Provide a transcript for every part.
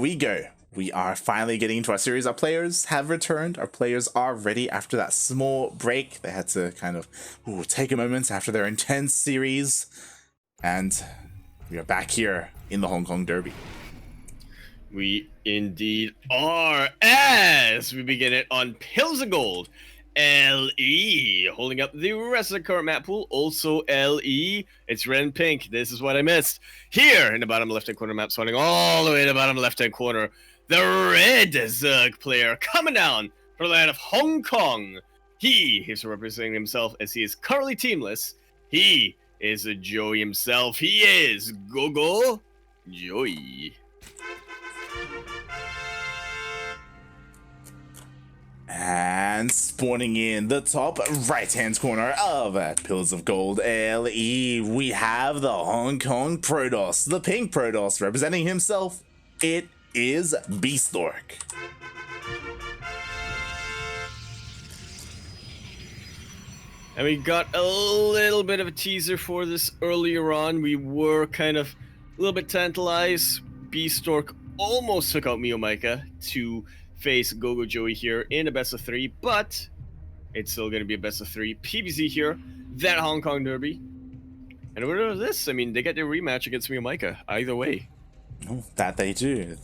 we go. We are finally getting into our series. Our players have returned. Our players are ready after that small break. They had to kind of take a moment after their intense series. And we are back here in the Hong Kong Derby. We indeed are, as we begin it on Pills of Gold. LE holding up the rest of the current map pool. Also LE, it's red and pink. This is what I missed. Here in the bottom left hand corner map, starting all the way to the bottom left hand corner, the red Zug player coming down from the land of Hong Kong. He is representing himself as he is currently teamless. He is a Joey himself. He is GogojOey. And spawning in the top right-hand corner of Pills of Gold LE, we have the Hong Kong Protoss, the pink Protoss, representing himself. It is Bistork. And we got a little bit of a teaser for this earlier on. We were kind of a little bit tantalized. Bistork almost took out Miomaika to face GogojOey here in a best of 3, but it's still going to be a best of 3 PvZ here, that Hong Kong Derby. And what is this? I mean, they get their rematch against Miomaika either way. Oh, that they do.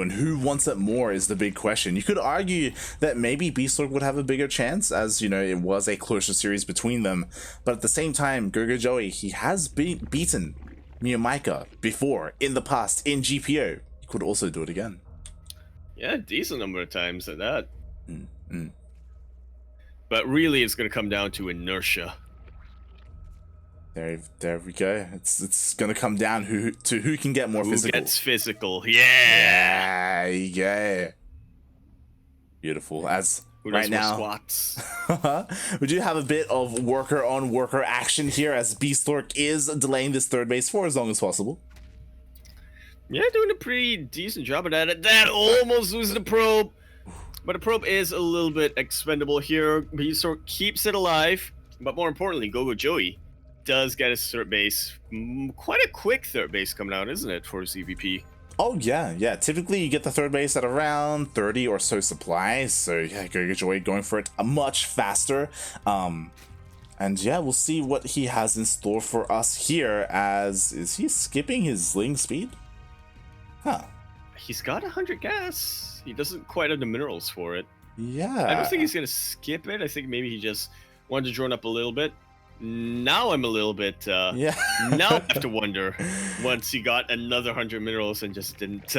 And who wants it more is the big question. You could argue that maybe Bistork would have a bigger chance, as, you know, it was a closer series between them. But at the same time, GogojOey, he has beaten Miomaika before, in the past, in GPO. He could also do it again. Yeah, decent number of times at that. But really, it's going to come down to inertia. There we go. It's going to come down to who can get more physical. Who gets physical? Yeah. There you go. Beautiful. As who right now, squats. We do have a bit of worker on worker action here, as Bistork is delaying this third base for as long as possible. Yeah, doing a pretty decent job at it. That almost loses the probe. But the probe is a little bit expendable here. Bistork keeps it alive. But more importantly, GogojOey does get his third base. Quite a quick third base coming out, isn't it, for ZvP? Oh, yeah. Typically, you get the third base at around 30 or so supplies. So, yeah, GogojOey going for it much faster. And yeah, we'll see what he has in store for us here. As is he skipping his sling speed? Huh. He's got 100 gas. He doesn't quite have the minerals for it. Yeah. I don't think he's going to skip it. I think maybe he just wanted to drone up a little bit. Now I'm a little bit... yeah. Now I have to wonder, once he got another 100 minerals and just didn't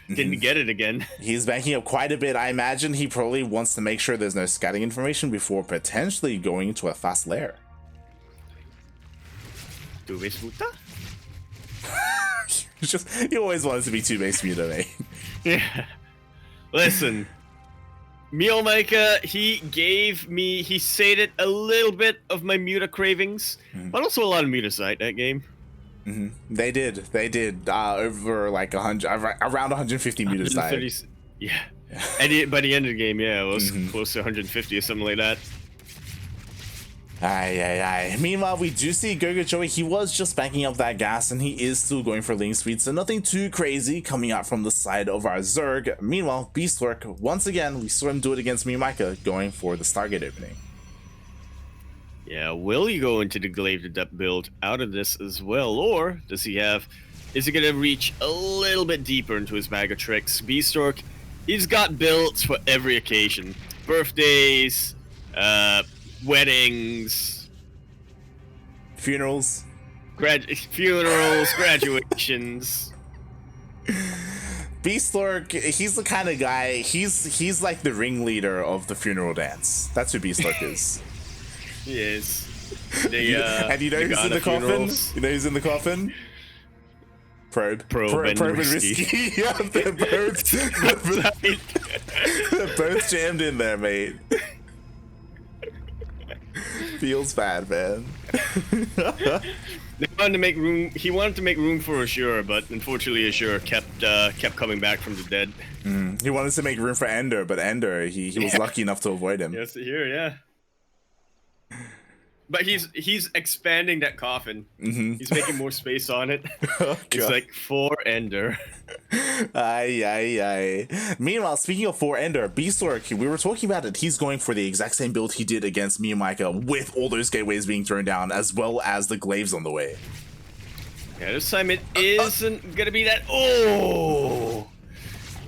get it again. He's banking up quite a bit. I imagine he probably wants to make sure there's no scouting information before potentially going into a fast lair. Tu ves puta? He always wanted to be 2-base muta, mate. Yeah. Listen, Miomaika, he sated a little bit of my muta cravings, but also a lot of muta sight that game. They did. Over like 100, around 150 muta sight. Yeah. And by the end of the game, yeah, it was close to 150 or something like that. Aye. Meanwhile, we do see GogojOey. He was just backing up that gas, and he is still going for lane speed, so nothing too crazy coming out from the side of our Zerg. Meanwhile, Bistork, once again, we saw him do it against Miomaika, going for the Stargate opening. Yeah, will he go into the Glaive to Depth build out of this as well, or is he going to reach a little bit deeper into his bag of tricks? Bistork, he's got builds for every occasion. Birthdays, weddings, funerals, graduations. Bistork, he's the kind of guy. He's like the ringleader of the funeral dance. That's who Bistork is. He is. And you know who's in the coffin? You know who's in the coffin? Probe and Risky. Yeah, they're both jammed in there, mate. Feels bad, man. They wanted to make room. He wanted to make room for Azure, but unfortunately Azure kept coming back from the dead. He wanted to make room for Ender, but Ender, he was lucky enough to avoid him. Yes, here, yeah. But he's expanding that coffin. He's making more space on it. Oh, It's God. like 4 ender. Aye, aye, aye. Meanwhile, speaking of 4-ender, Bistork, we were talking about it. He's going for the exact same build he did against me and Micah, with all those gateways being thrown down, as well as the glaives on the way. Yeah, this time it isn't gonna be that. Oh!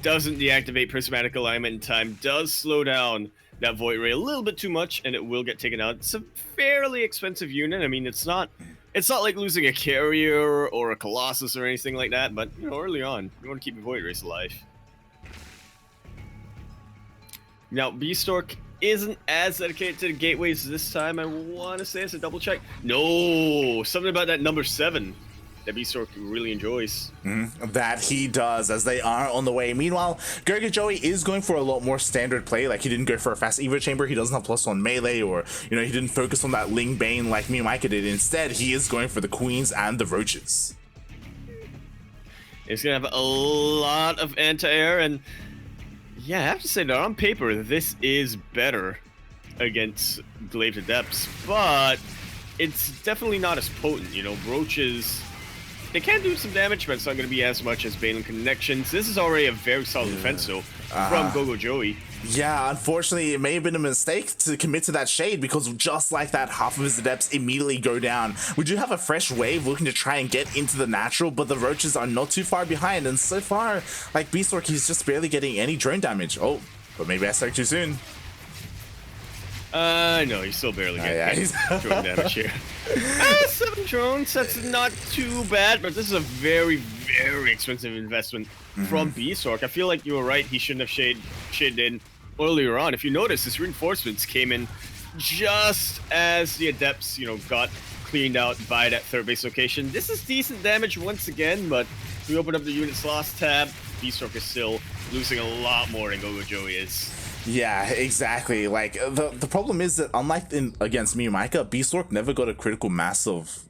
Doesn't deactivate prismatic alignment in time. Does slow down that void ray a little bit too much, and it will get taken out. It's a fairly expensive unit. I mean, it's not like losing a carrier or a colossus or anything like that. But you know, early on, you want to keep your void rays alive. Now, Bistork isn't as dedicated to the gateways this time. I want to say it's a double check. No, something about that number 7 that Bistork really enjoys. That he does, as they are on the way. Meanwhile, GogojOey is going for a lot more standard play. Like, he didn't go for a fast Evo chamber. He doesn't have +1 melee, or, you know, he didn't focus on that Ling Bane like me and Micah did. Instead, he is going for the queens and the roaches. It's gonna have a lot of anti-air, and yeah, I have to say that on paper, this is better against Glaive Adepts, but it's definitely not as potent. You know, roaches, they can do some damage, but it's not going to be as much as Balin Connections. This is already a very solid defense, though, from GogojOey. Yeah, unfortunately, it may have been a mistake to commit to that shade, because just like that, half of his adepts immediately go down. We do have a fresh wave looking to try and get into the natural, but the roaches are not too far behind, and so far, like Bistork, he's just barely getting any drone damage. Oh, but maybe I spoke too soon. No, he's still barely getting drone damage here. 7 drones, that's not too bad, but this is a very, very expensive investment from Bistork. I feel like you were right, he shouldn't have shaded in earlier on. If you notice, his reinforcements came in just as the Adepts, you know, got cleaned out by that 3rd base location. This is decent damage once again, but we open up the units lost tab. Bistork is still losing a lot more than GogojOey is. Yeah, exactly. Like, the problem is that unlike against me and Micah, Bistork never got a critical mass of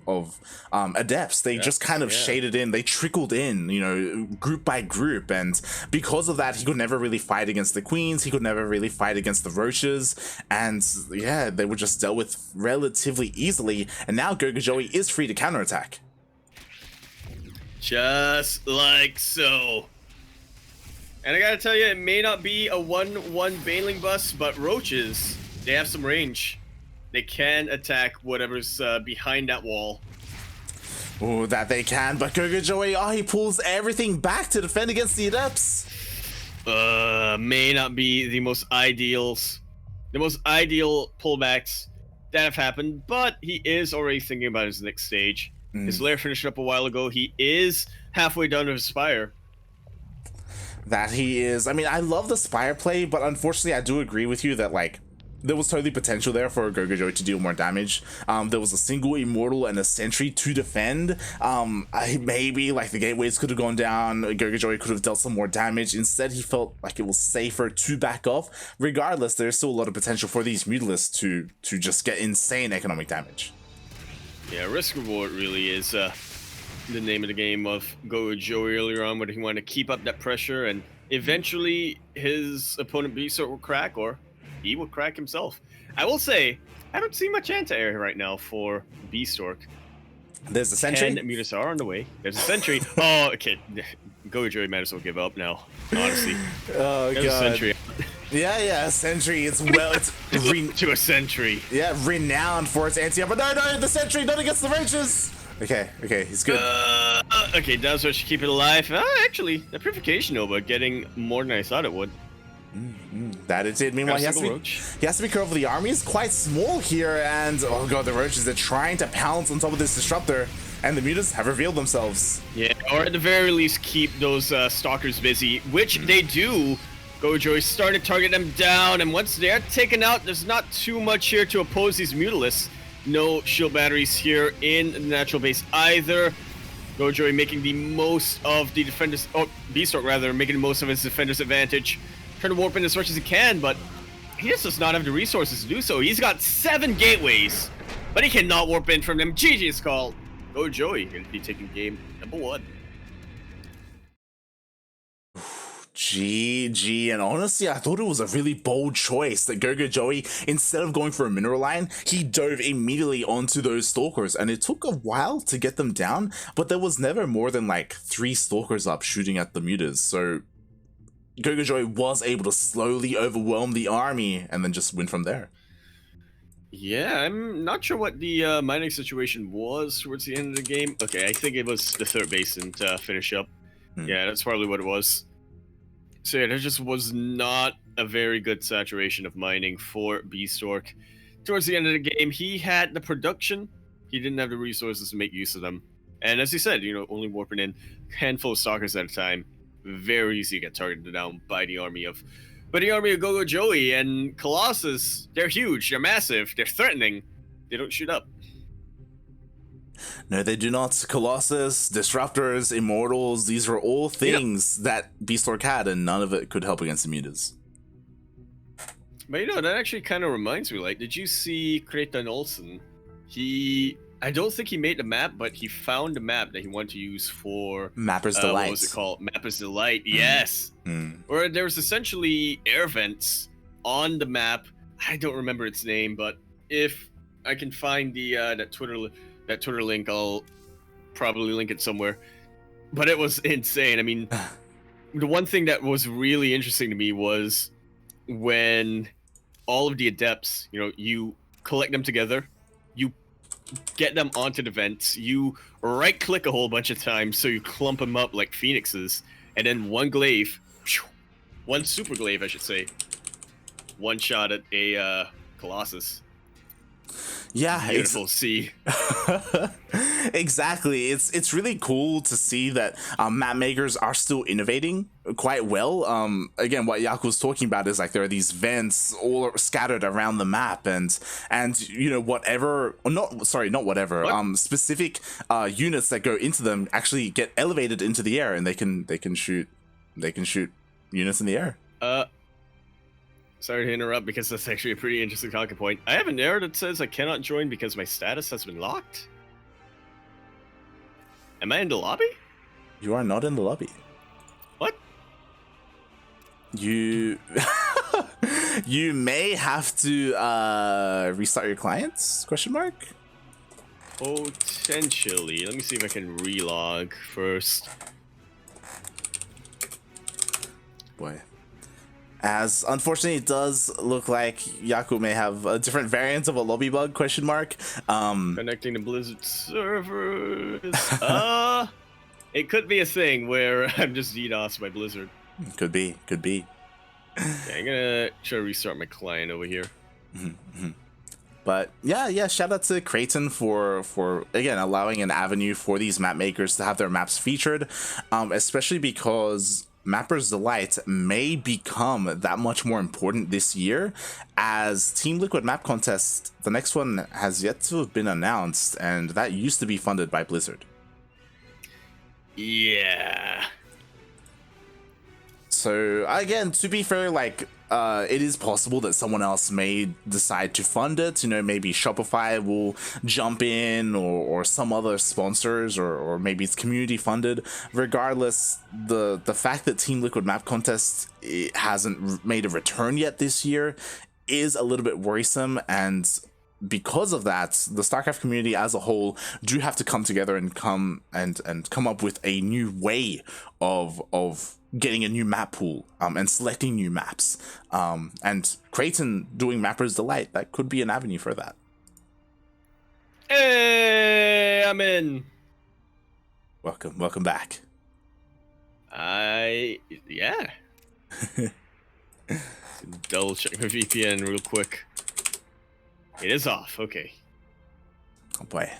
adepts. They just kind of shaded in, they trickled in, you know, group by group, and because of that, he could never really fight against the queens, he could never really fight against the roaches, and yeah, they were just dealt with relatively easily, and now GogojOey is free to counterattack. Just like so. And I gotta tell you, it may not be a 1-1 Baneling bust, but roaches, they have some range. They can attack whatever's behind that wall. Oh, that they can, but GogojOey, he pulls everything back to defend against the adepts. May not be the most ideal pullbacks that have happened, but he is already thinking about his next stage. His lair finished up a while ago. He is halfway done with his Spire. That he is. I mean, I love the Spire play, but unfortunately, I do agree with you that, like, there was totally potential there for GogojOey to deal more damage. There was a single Immortal and a Sentry to defend. Maybe, like, the gateways could have gone down, GogojOey could have dealt some more damage. Instead, he felt like it was safer to back off. Regardless, there's still a lot of potential for these Mutalisks to just get insane economic damage. Yeah, risk reward really is the name of the game of GogojOey earlier on, where he wanted to keep up that pressure, and eventually his opponent Bistork will crack, or he will crack himself. I will say, I don't see much anti-air right now for Bistork. There's a Sentry. 10 Mutas are on the way. There's a Sentry. Oh, okay. GogojOey might as well give up now, honestly. Oh, There's God. a Sentry. Yeah, Sentry. It's to a Sentry. Yeah, renowned for its anti-air, but no, the Sentry, not against the roaches. Okay, he's good. Okay, does what should keep it alive. Actually, the Purification Nova getting more than I thought it would. That it did. Meanwhile, he has to be careful. The army is quite small here, and oh god, the roaches are trying to pounce on top of this disruptor, and the Mutas have revealed themselves. Yeah, or at the very least keep those stalkers busy, which they do. GogojOey starting to target them down, and once they're taken out, there's not too much here to oppose these Mutalisks. No shield batteries here in the natural base either. GogojOey making the most of the defenders, Bistork rather, making the most of his defender's advantage. Trying to warp in as much as he can, but he just does not have the resources to do so. He's got 7 gateways, but he cannot warp in from them. GG is called. GogojOey going to be taking game number 1. GG, and honestly, I thought it was a really bold choice that GogojOey, instead of going for a mineral line, he dove immediately onto those stalkers, and it took a while to get them down, but there was never more than like 3 stalkers up shooting at the mutas, so GogojOey was able to slowly overwhelm the army and then just win from there. Yeah, I'm not sure what the mining situation was towards the end of the game. Okay, I think it was the third basin to finish up. Yeah, that's probably what it was. So yeah, there just was not a very good saturation of mining for Bistork. Towards the end of the game, he had the production. He didn't have the resources to make use of them. And as he said, only warping in a handful of stalkers at a time. Very easy to get targeted down by the army of GogojOey and Colossus. They're huge, they're massive, they're threatening. They don't shoot up. No, they do not. Colossus, Disruptors, Immortals, these were all things that Bistork had, and none of it could help against the mutas. But that actually kind of reminds me, like, did you see Creighton Olsen? I don't think he made the map, but he found the map that he wanted to use for... Mapper's Delight. What was it called? Mapper's Delight, yes! Where there was essentially air vents on the map. I don't remember its name, but if I can find the that Twitter link, I'll probably link it somewhere. But it was insane. I mean, the one thing that was really interesting to me was when all of the adepts, you collect them together, you get them onto the vents, you right-click a whole bunch of times so you clump them up like phoenixes, and then one super glaive, I should say, one shot at a Colossus. Yeah, beautiful. See, exactly. It's really cool to see that map makers are still innovating quite well. Again, what Yaku was talking about is like there are these vents all scattered around the map, and whatever, not whatever. What? Specific units that go into them actually get elevated into the air, and they can shoot units in the air. Sorry to interrupt, because that's actually a pretty interesting talking point. I have an error that says I cannot join because my status has been locked. Am I in the lobby? You are not in the lobby. What? You you may have to restart your clients? Question mark? Potentially. Let me see if I can relog first. Boy. As unfortunately, it does look like Yaku may have a different variant of a lobby bug, question mark. Connecting to Blizzard servers. It could be a thing where I'm just DDoSed by Blizzard. Could be. Yeah, I'm gonna try to restart my client over here. But yeah, shout out to Creighton for again allowing an avenue for these map makers to have their maps featured, especially because Mapper's Delight may become that much more important this year, as Team Liquid Map Contest, the next one has yet to have been announced, and that used to be funded by Blizzard. Yeah. So again, to be fair, like it is possible that someone else may decide to fund it. Maybe Shopify will jump in, or some other sponsors, or maybe it's community funded. Regardless, the fact that Team Liquid Map Contest hasn't made a return yet this year is a little bit worrisome, and because of that, the StarCraft community as a whole do have to come together and come up with a new way of getting a new map pool and selecting new maps. And Creighton doing Mapper's Delight, that could be an avenue for that. Hey, I'm in. Welcome back. Yeah. Double check my VPN real quick. It is off, okay. Oh boy.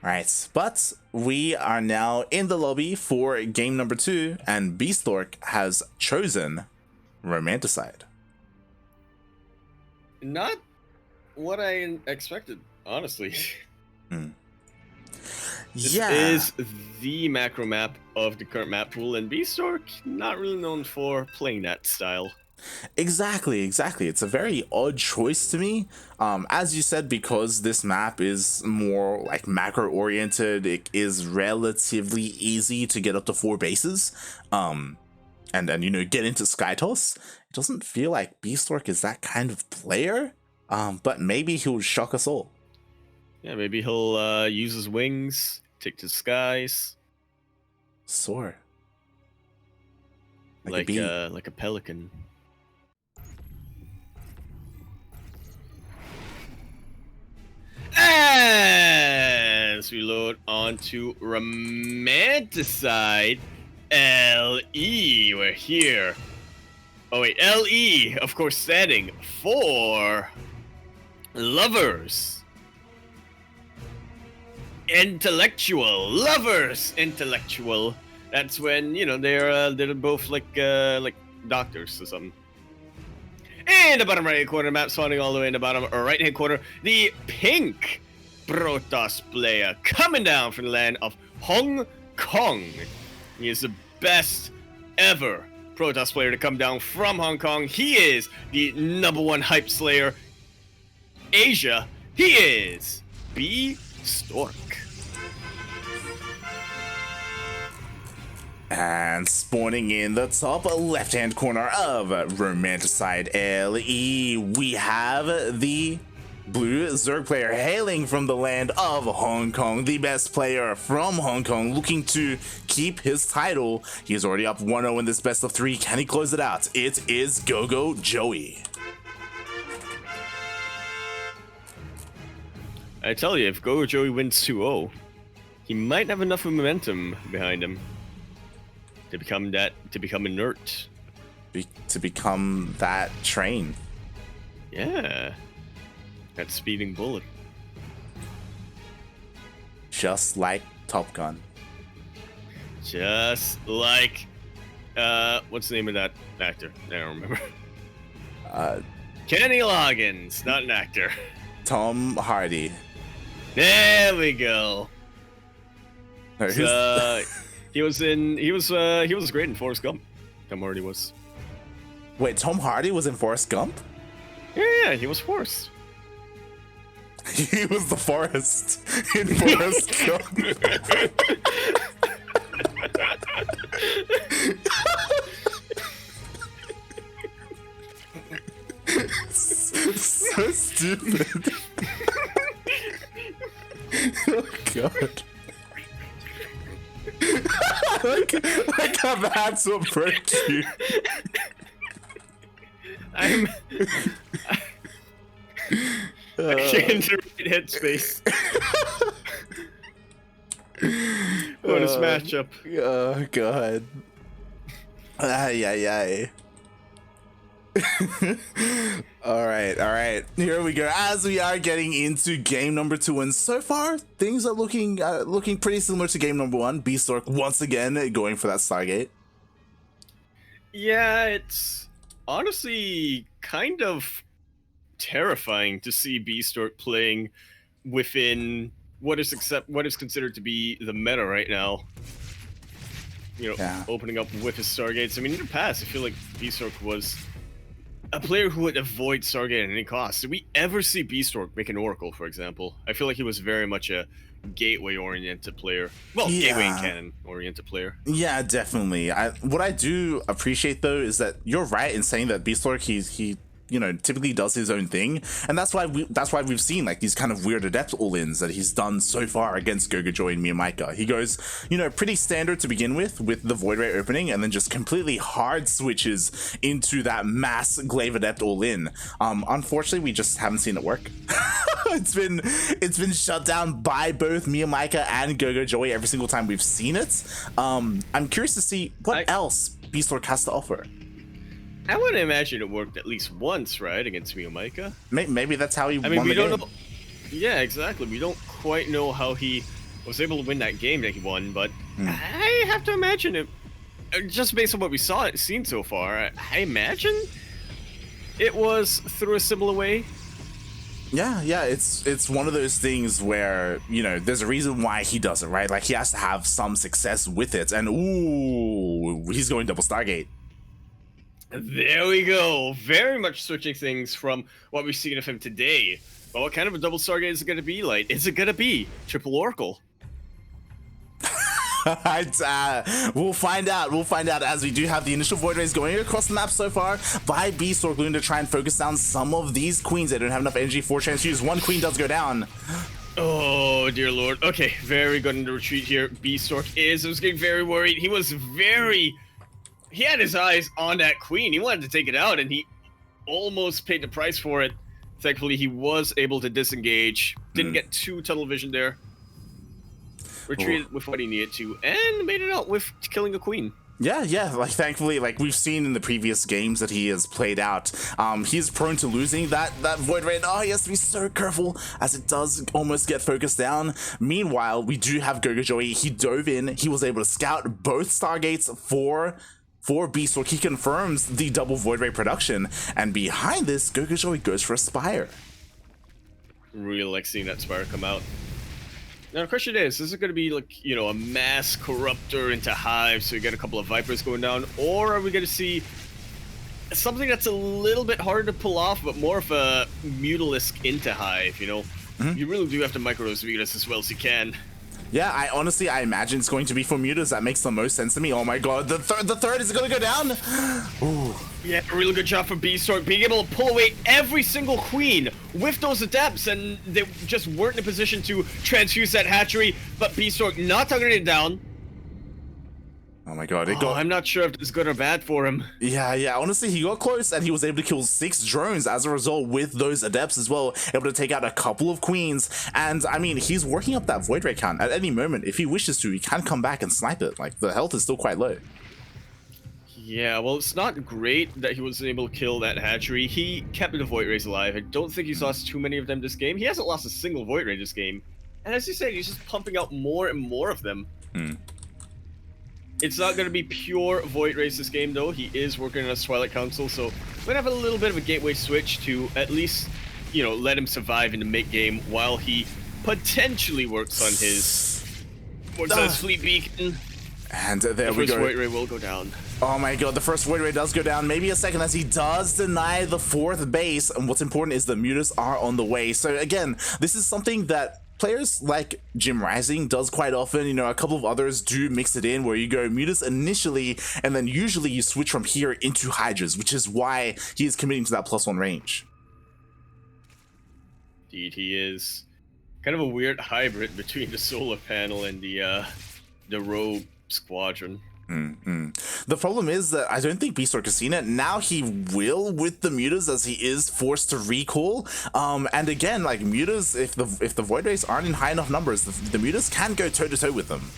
Alright, but we are now in the lobby for game number 2, and Bistork has chosen Romanticide. Not what I expected, honestly. This is the macro map of the current map pool, and Bistork not really known for playing that style. Exactly. It's a very odd choice to me. As you said, because this map is more like macro oriented, it is relatively easy to get up to 4 bases. and then, you know, get into Skytoss. It doesn't feel like Bistork is that kind of player, but maybe he'll shock us all. Yeah, maybe he'll use his wings, take to the skies. Soar. Like a pelican. As we load onto Romanticide LE, we're here. Oh wait, LE, of course, standing for lovers. Intellectual. That's when, you know, they're both like doctors or something. In the bottom right-hand corner map, spawning all the way in the bottom right-hand corner, the pink Protoss player coming down from the land of Hong Kong. He is the best ever Protoss player to come down from Hong Kong. He is the #1 hype slayer. Asia, he is Bistork. And spawning in the top left-hand corner of Romanticide LE, we have the blue Zerg player hailing from the land of Hong Kong, the best player from Hong Kong, looking to keep his title. He's already up 1-0 in this best of 3. Can he close it out? It is GogojOey. I tell you, if GogojOey wins 2-0, he might have enough of momentum behind him to become inert. To become that train. Yeah. That speeding bullet. Just like Top Gun. Just like what's the name of that actor? I don't remember. Kenny Loggins, not an actor. Tom Hardy. There we go. No, he was great in Forrest Gump. Tom Hardy was. Wait, Tom Hardy was in Forrest Gump? Yeah, he was Forrest. He was the forest in Forrest Gump. So stupid. Oh god. like I've had to approach you. I can't read headspace. What a matchup. Oh god. Ay. all right, here we go, as we are getting into game number 2, and so far things are looking pretty similar to game number 1. Bistork once again going for that Stargate. Yeah, it's honestly kind of terrifying to see Bistork playing within what is considered to be the meta right now. You know, yeah. Opening up with his Stargates. I mean, in the past, I feel like Bistork was a player who would avoid Stargate at any cost. Did we ever see Bistork make an Oracle, for example? I feel like he was very much a gateway-oriented player. Well, yeah. Gateway and cannon-oriented player. Yeah, definitely. What I do appreciate, though, is that you're right in saying that Bistork, he you know, typically does his own thing, and that's why we've seen like these kind of weird adept all-ins that he's done so far against GogojOey and Miyamaika. He goes, you know, pretty standard to begin with the Void Ray opening, and then just completely hard switches into that mass Glaive adept all-in. Unfortunately, we just haven't seen it work. It's been shut down by both Miyamaika and GogojOey every single time we've seen it. I'm curious to see what else Bistork has to offer. I would imagine it worked at least once, right, against Miyamaika? Maybe that's how he won we the don't game. know. Yeah, exactly. We don't quite know how he was able to win that game that he won, but I have to imagine it, just based on what we've seen so far, I imagine it was through a similar way. Yeah, it's one of those things where, you know, there's a reason why he does it, right? Like, he has to have some success with it, and ooh, he's going double Stargate. There we go. Very much switching things from what we've seen of him today. But what kind of a double Stargate is it going to be like? Is it going to be triple Oracle? We'll find out. We'll find out as we do have the initial void rays going across the map so far by Bistork, looking to try and focus down some of these queens. They don't have enough energy for transfuse. One queen does go down. Oh, dear lord. Okay, very good in the retreat here. Bistork I was getting very worried. He had his eyes on that queen. He wanted to take it out, and he almost paid the price for it. Thankfully, he was able to disengage. Didn't get too tunnel vision there. Retreated with what he needed to, and made it out with killing a queen. Yeah, like thankfully, like we've seen in the previous games that he has played out, he's prone to losing that void ray. Oh, he has to be so careful as it does almost get focused down. Meanwhile, we do have GogojOey. He dove in, he was able to scout both Stargates for Bistork. He confirms the double void ray production, and behind this, GogojOey goes for a Spire. Really like seeing that Spire come out. Now the question is it going to be like, you know, a mass corruptor into Hive, so you get a couple of Vipers going down, or are we going to see something that's a little bit harder to pull off, but more of a Mutalisk into Hive, you know? You really do have to micro those Mutas as well as you can. Yeah, I imagine it's going to be for Mutas. That makes the most sense to me. Oh my god, the third is going to go down. Ooh. Yeah, really good job from Bistork, being able to pull away every single queen with those adepts, and they just weren't in a position to transfuse that hatchery, but Bistork not targeting it down. Oh my god, I'm not sure if it's good or bad for him. Yeah, honestly, he got close, and he was able to kill 6 drones as a result with those adepts as well, able to take out a couple of queens, and I mean, he's working up that void ray count. At any moment, if he wishes to, he can come back and snipe it. Like, the health is still quite low. Yeah, well, it's not great that he wasn't able to kill that hatchery. He kept the void rays alive. I don't think he's lost too many of them this game. He hasn't lost a single void ray this game. And as you said, he's just pumping out more and more of them. It's not going to be pure void rays this game, though. He is working on a Twilight Council, so we're going to have a little bit of a gateway switch to at least, you know, let him survive in the mid-game while he potentially works on his fleet beacon. And there we go. The first void ray will go down. Oh my god, the first void ray does go down. Maybe a second as he does deny the 4th base. And what's important is the Mutas are on the way. So again, this is something that players like Jim Rising does quite often. You know, a couple of others do mix it in where you go Mutas initially, and then usually you switch from here into Hydras, which is why he is committing to that +1 range. Indeed, he is. Kind of a weird hybrid between the solar panel and the rogue squadron. The problem is that I don't think Bistork has seen it. Now he will with the Mutas, as he is forced to recall. And again, like Mutas, if the Void Rays aren't in high enough numbers, the Mutas can go toe-to-toe with them.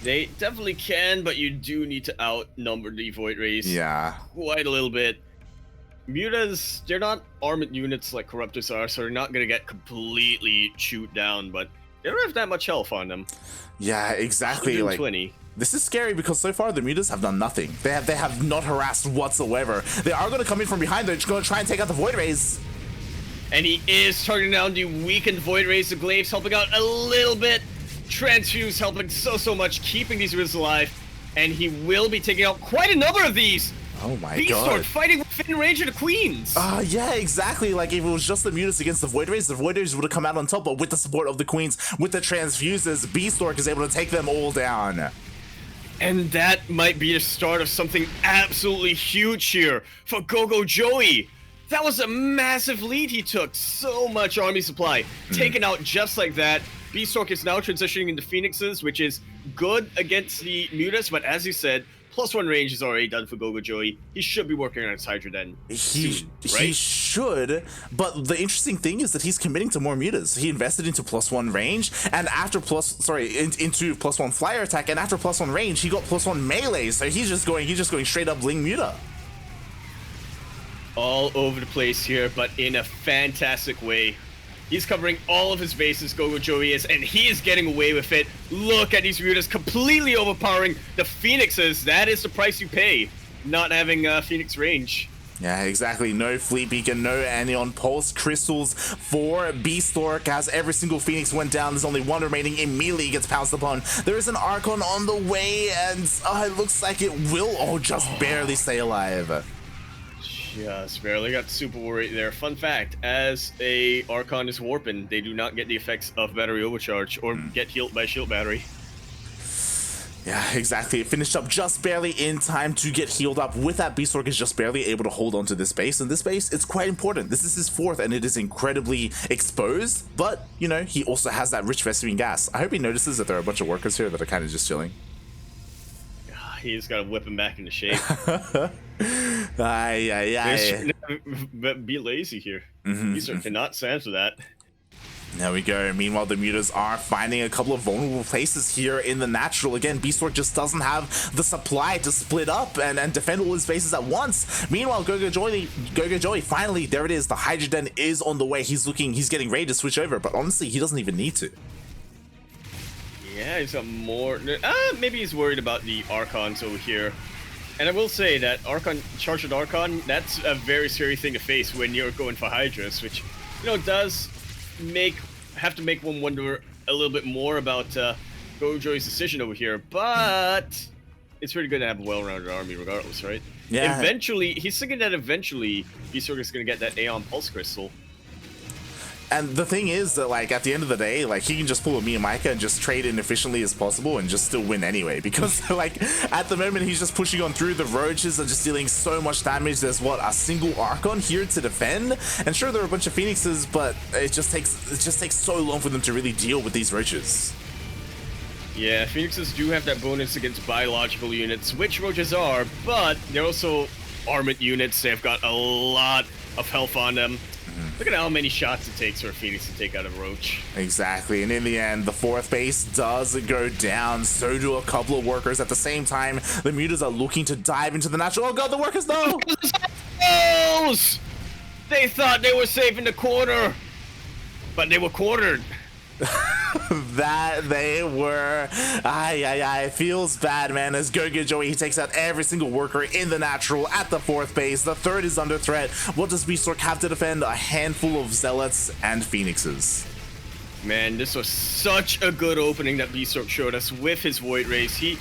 They definitely can, but you do need to outnumber the Void Rays. Yeah. Quite a little bit. Mutas, they're not armored units like Corruptors are, so they're not going to get completely chewed down, but they don't have that much health on them. Yeah, exactly. 120. Like, this is scary because so far the Mutas have done nothing. They have not harassed whatsoever. They are going to come in from behind. They're just going to try and take out the Void Rays. And he is targeting down the weakened Void Rays. The Glaives helping out a little bit. Transfuse helping so much, keeping these Riz alive. And he will be taking out quite a number of these. Oh my Bistork god. fighting within range of the Queens. Yeah, exactly. Like, if it was just the Mutas against the Void Rays would have come out on top, but with the support of the Queens, with the Transfuses, Bistork is able to take them all down. And that might be the start of something absolutely huge here for GogojOey. That was a massive lead he took. So much army supply taken out just like that. Bistork is now transitioning into Phoenixes, which is good against the Mutas, but as you said, +1 range is already done for GogojOey. He should be working on his Hydra then soon, right? He should, but the interesting thing is that he's committing to more Mutas. He invested into +1 range, and after into +1 flyer attack, and after +1 range, he got +1 melee. So he's just going straight up Bling Muta. All over the place here, but in a fantastic way. He's covering all of his bases, GogojOey is, and he is getting away with it. Look at these Mutas completely overpowering the Phoenixes. That is the price you pay, not having Phoenix range. Yeah, exactly. No Fleet Beacon, no Anion Pulse Crystals for Bistork, as every single Phoenix went down. There's only one remaining, immediately gets pounced upon. There is an Archon on the way, and it looks like it will just barely stay alive. Just barely got super worried there. Fun fact, as a Archon is warping, they do not get the effects of battery overcharge or get healed by shield battery. Yeah, exactly. It finished up just barely in time to get healed up. With that, Bistork is just barely able to hold on to this base, and this base, it's quite important. This is his 4th, and it is incredibly exposed, but, you know, he also has that rich Vespian gas. I hope he notices that there are a bunch of workers here that are kind of just chilling. He's got to whip him back into shape. But be lazy here. Bistork cannot stand for that. There we go. Meanwhile, the mutas are finding a couple of vulnerable places here in the natural. Again, Bistork just doesn't have the supply to split up and defend all his bases at once. Meanwhile, GogojOey, finally, there it is. The Hydra Den is on the way. He's getting ready to switch over, but honestly, he doesn't even need to. Yeah, he's got more. Maybe he's worried about the Archons over here. And I will say that Charged Archon, that's a very scary thing to face when you're going for Hydras, which, you know, does have to make one wonder a little bit more about GogojOey's decision over here, but it's pretty good to have a well-rounded army regardless, right? Yeah. Eventually, he's thinking that eventually Bistork is going to get that Aeon Pulse Crystal. And the thing is that, like, at the end of the day, like, he can just pull a Miyamika and just trade in efficiently as possible and just still win anyway. Because, like, at the moment, he's just pushing on through. The roaches are just dealing so much damage. There's, what, a single Archon here to defend? And sure, there are a bunch of Phoenixes, but it just takes so long for them to really deal with these roaches. Yeah, Phoenixes do have that bonus against biological units, which roaches are, but they're also armored units. They've got a lot of health on them. Look at how many shots it takes for a Phoenix to take out a roach. Exactly, and in the end, the 4th base does go down. So do a couple of workers. At the same time, the mutas are looking to dive into the natural. Oh god, the workers, no! They thought they were safe in the corner, but they were quartered. That they were. It feels bad, man, as GogojOey, he takes out every single worker in the natural at the 4th base. The 3rd is under threat. What does Bistork have to defend? A handful of zealots and phoenixes. Man, this was such a good opening that Bistork showed us with his Void Rays. He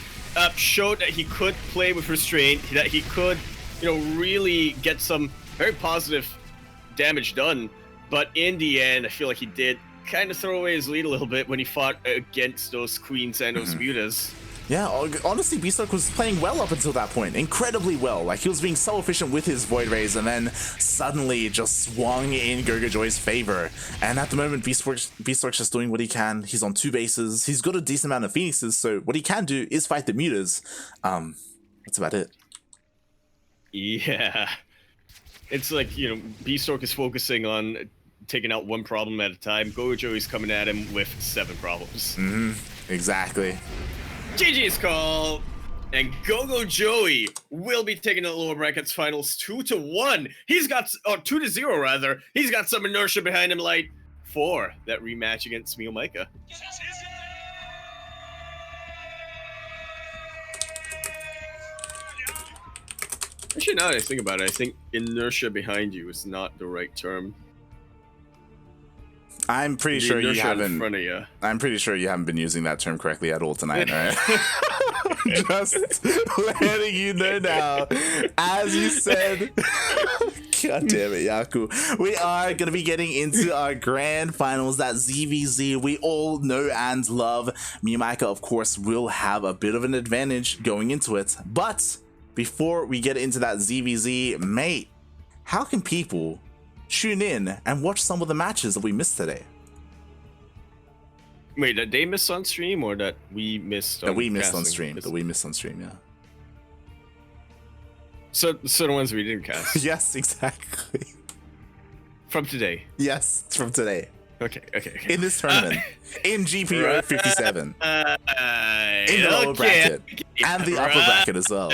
showed that he could play with restraint, that he could, you know, really get some very positive damage done. But in the end, I feel like he did kind of throw away his lead a little bit when he fought against those queens and those mutas. Yeah, honestly, Bistork was playing well up until that point. Incredibly well. Like, he was being so efficient with his Void Rays, and then suddenly it just swung in GogojOey's favor. And at the moment, Bistork's just doing what he can. He's on 2 bases. He's got a decent amount of Phoenixes, so what he can do is fight the mutas. That's about it. Yeah. It's like, you know, Bistork is focusing on taking out one problem at a time. GogojOey's coming at him with 7 problems. Exactly. GG's call, and GogojOey will be taking the lower brackets finals 2-1. He's got 2-0 rather. He's got some inertia behind him, like for that rematch against Miyamika. Actually, now that I think about it, I think inertia behind you is not the right term. I'm pretty sure you haven't. In front of you. I'm pretty sure you haven't been using that term correctly at all tonight, right? Just letting you know now. As you said, god damn it, Yaku. We are gonna be getting into our grand finals. That ZvZ we all know and love. Miyamika, of course, will have a bit of an advantage going into it. But before we get into that ZvZ, mate, how can people tune in and watch some of the matches that we missed today? Wait, that they missed on stream or that we missed on That we missed on casting? stream. That we missed on stream, yeah. So the ones we didn't cast. Yes, exactly. From today. Yes, it's from today. Okay. In this tournament. In GPO 57. In the lower bracket. And the upper bracket as well.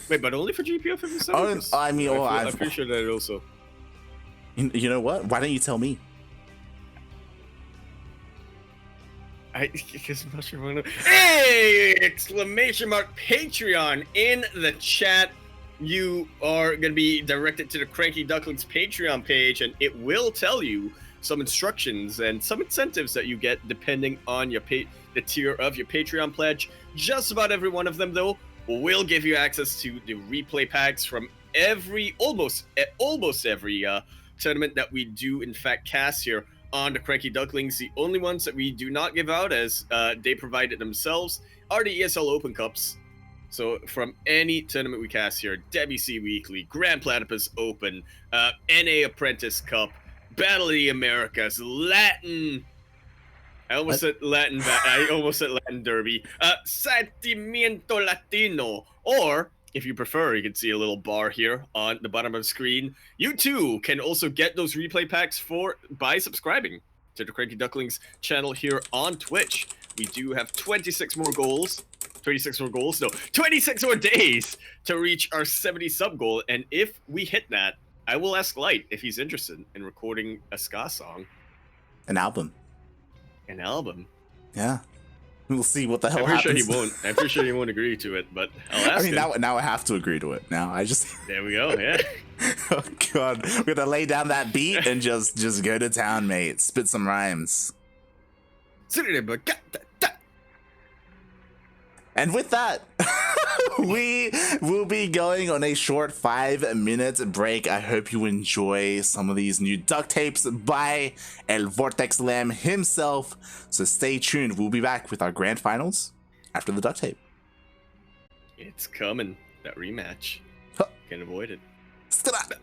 Wait, but only for GPO 57? I mean, I'm pretty sure that it also... You know what? Why don't you tell me? Because I'm not sure what I know. Hey! Exclamation mark Patreon in the chat. You are going to be directed to the Cranky Ducklings Patreon page, and it will tell you some instructions and some incentives that you get depending on your the tier of your Patreon pledge. Just about every one of them, though, will give you access to the replay packs from almost every tournament that we do in fact cast here on the Cranky Ducklings. The only ones that we do not give out, as they provide it themselves, are the ESL Open Cups. So from any tournament we cast here, WC Weekly, Grand Platypus Open, NA Apprentice Cup, Battle of the Americas, Latin. I almost said Latin. I almost said Latin Derby. Sentimiento Latino. Or, if you prefer, you can see a little bar here on the bottom of the screen. You too can also get those replay packs by subscribing to the Cranky Ducklings channel here on Twitch. We do have 26 more goals. 26 more goals? No, 26 more days to reach our 70 sub goal. And if we hit that, I will ask Light if he's interested in recording a ska song. An album. An album? Yeah. We'll see what the hell I'm happens. Sure he won't. I'm pretty sure he won't agree to it, but I'll ask him. Now I have to agree to it. Now I just... There we go, yeah. Oh, God. We're gonna lay down that beat and just go to town, mate. Spit some rhymes. And with that, we will be going on a short 5-minute break. I hope you enjoy some of these new duct tapes by El Vortex Lamb himself. So stay tuned. We'll be back with our grand finals after the duct tape. It's coming. That rematch. Can't avoid it. Skidda.